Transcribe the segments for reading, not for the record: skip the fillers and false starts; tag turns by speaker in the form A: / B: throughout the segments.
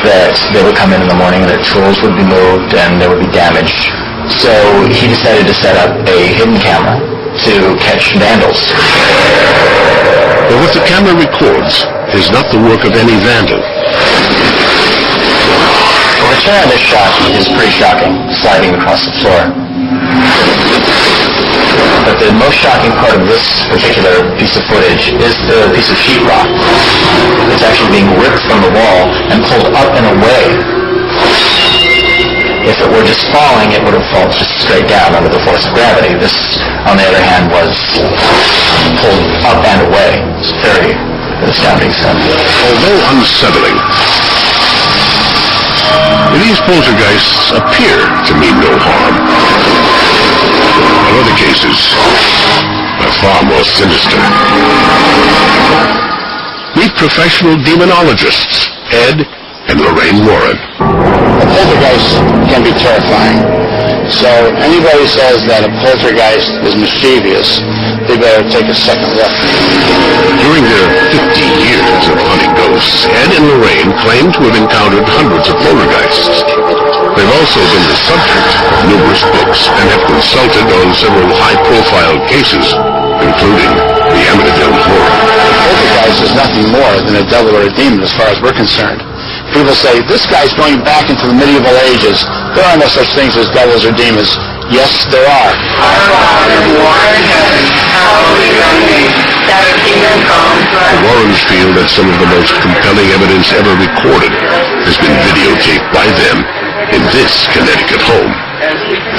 A: that they would come in the morning, their tools would be moved, and there would be damage. So he decided to set up a hidden camera to catch vandals.
B: But what the camera records is not the work of any vandal.
A: The return of this shot is pretty shocking, sliding across the floor. But the most shocking part of this particular piece of footage is the piece of sheetrock. It's actually being ripped from the wall and pulled up and away. If it were just falling, it would have fallen just straight down under the force of gravity. This, on the other hand, was pulled up and away. It's very astounding stuff.
B: Although unsettling, these poltergeists appear to mean no harm. In other cases, are far more sinister. Meet professional demonologists, Ed and Lorraine Warren.
C: A poltergeist can be terrifying. So anybody says that a poltergeist is mischievous, they better take a second look.
B: During their 50 years of hunting ghosts, Ed and Lorraine claim to have encountered hundreds of poltergeists. They've also been the subject of numerous books and have consulted on several high-profile cases, including the Amityville Horror.
C: A poltergeist is nothing more than a devil or a demon as far as we're concerned. People say, this guy's going back into the medieval ages. There are no such things as devils or demons. Yes, there are.
D: Our Father, who art in heaven, hallowed be thy name. Thy kingdom come.
B: The Warrens feel that some of the most compelling evidence ever recorded has been videotaped by them in this Connecticut home.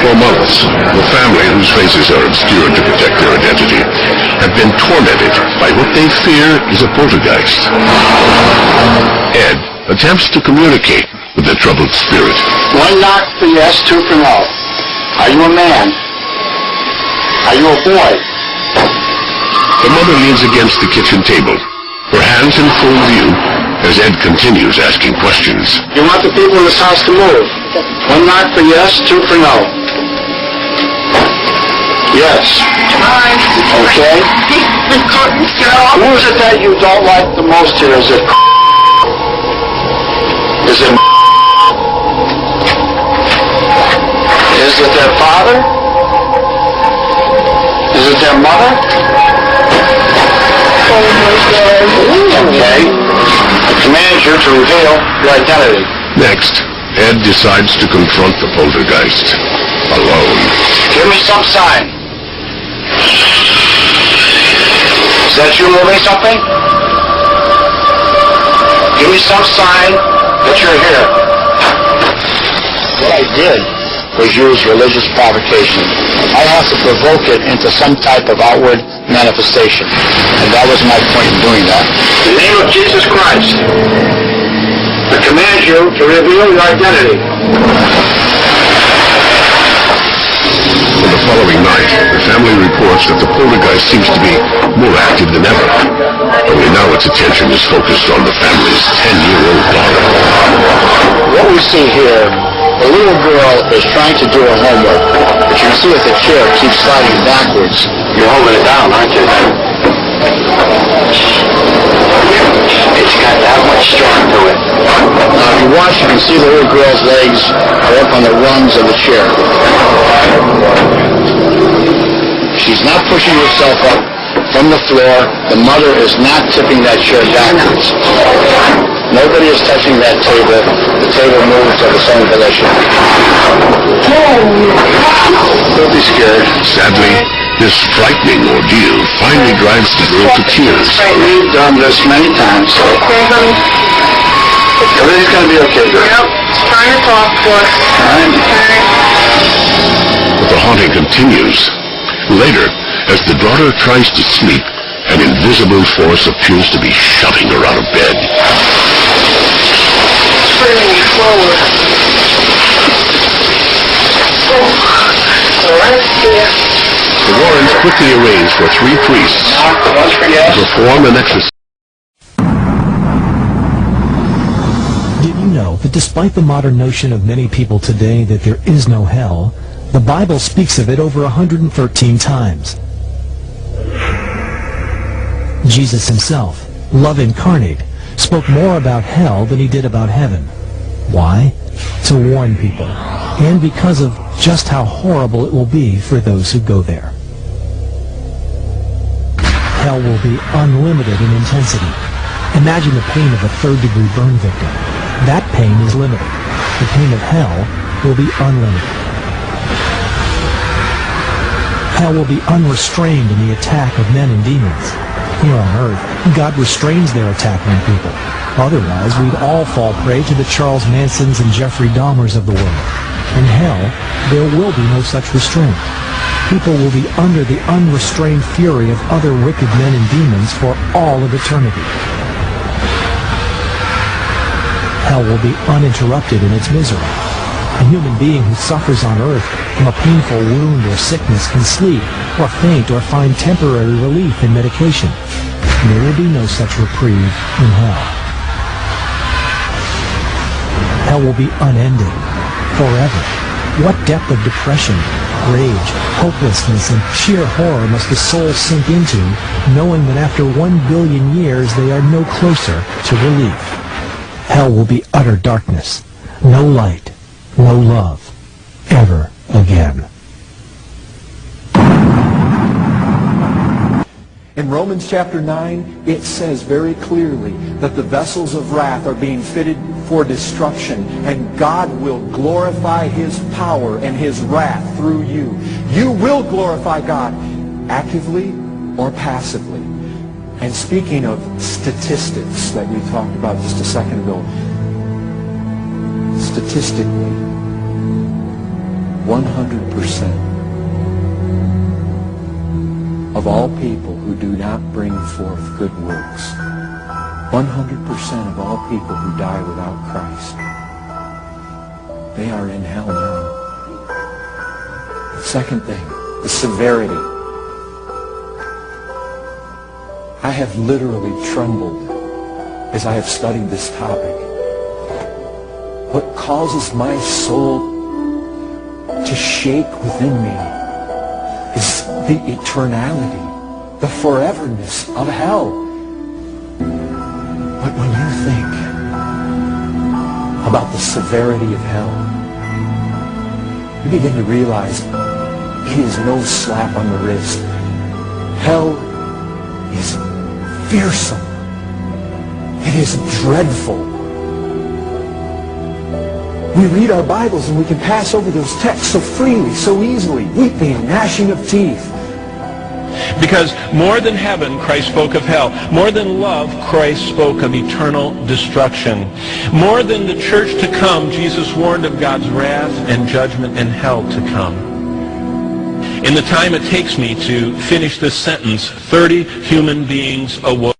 B: For months, the family, whose faces are obscured to protect their identity, have been tormented by what they fear is a poltergeist. Ed attempts to communicate with the troubled spirit.
C: One knock for yes, two for no. Are you a man? Are you a boy?
B: The mother leans against the kitchen table, her hands in full view, as Ed continues asking questions.
C: You want the people in this house to move. One knock for yes, two for no. Yes. Okay. Who is it that you don't like the most here? Is it their father? Is it their mother? Okay. I command you to reveal your identity.
B: Next, Ed decides to confront the poltergeist alone.
C: Give me some sign. Is that you moving something? Give me some sign that you're here. What I did was use religious provocation. I have to provoke it into some type of outward manifestation. And that was my point in doing that. In the name of Jesus Christ, I command you to reveal your identity.
B: On the following night, the family reports that the poltergeist seems to be more active than ever. Only now its attention is focused on the family's 10-year-old daughter.
C: What we see here, the little girl is trying to do her homework, but you can see that the chair keeps sliding backwards. You're holding it down, aren't you? It's got that much strength to it. Now, if you watch, you can see the little girl's legs are up on the rungs of the chair. She's not pushing herself up from the floor. The mother is not tipping that chair backwards. Nobody is touching that table. The table moves of its own volition. Don't be scared.
B: Sadly, this frightening ordeal finally drives the girl to tears.
C: We've done this many times. Everything's going to be okay, girl.
D: Yep, trying to talk for us.
C: All right.
B: But the haunting continues. Later, as the daughter tries to sleep, an invisible force appears to be shoving her out of bed.
D: Bringing me forward. All right, here.
B: The Warrens quickly arrange for 3 priests to perform an exorcism.
E: Did you know that despite the modern notion of many people today that there is no hell, the Bible speaks of it over 113 times? Jesus himself, love incarnate, spoke more about hell than he did about heaven. Why? To warn people, and because of just how horrible it will be for those who go there. Hell will be unlimited in intensity. Imagine the pain of a third-degree burn victim. That pain is limited. The pain of hell will be unlimited. Hell will be unrestrained in the attack of men and demons. Here on earth, God restrains their attack on people. Otherwise, we'd all fall prey to the Charles Mansons and Jeffrey Dahmers of the world. In hell, there will be no such restraint. People will be under the unrestrained fury of other wicked men and demons for all of eternity. Hell will be uninterrupted in its misery. A human being who suffers on earth from a painful wound or sickness can sleep, or faint, or find temporary relief in medication. There will be no such reprieve in hell. Hell will be unending, forever. What depth of depression, rage, hopelessness, and sheer horror must the soul sink into, knowing that after 1 billion years they are no closer to relief. Hell will be utter darkness, no light, no love, ever again.
F: In Romans chapter 9, it says very clearly that the vessels of wrath are being fitted for destruction, and God will glorify his power and his wrath through you. You will glorify God, actively or passively. And speaking of statistics that we talked about just a second ago, statistically, 100% of all people who do not bring forth good works, 100% of all people who die without Christ, they are in hell now. Second thing, the severity. I have literally trembled as I have studied this topic. What causes my soul to shake within me is the eternality, the foreverness of hell. But when you think about the severity of hell, you begin to realize it is no slap on the wrist. Hell is fearsome. It is dreadful. We read our Bibles and we can pass over those texts so freely, so easily, weeping and gnashing of teeth.
G: Because more than heaven, Christ spoke of hell. More than love, Christ spoke of eternal destruction. More than the church to come, Jesus warned of God's wrath and judgment and hell to come. In the time it takes me to finish this sentence, 30 human beings awoke.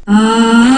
H: Ah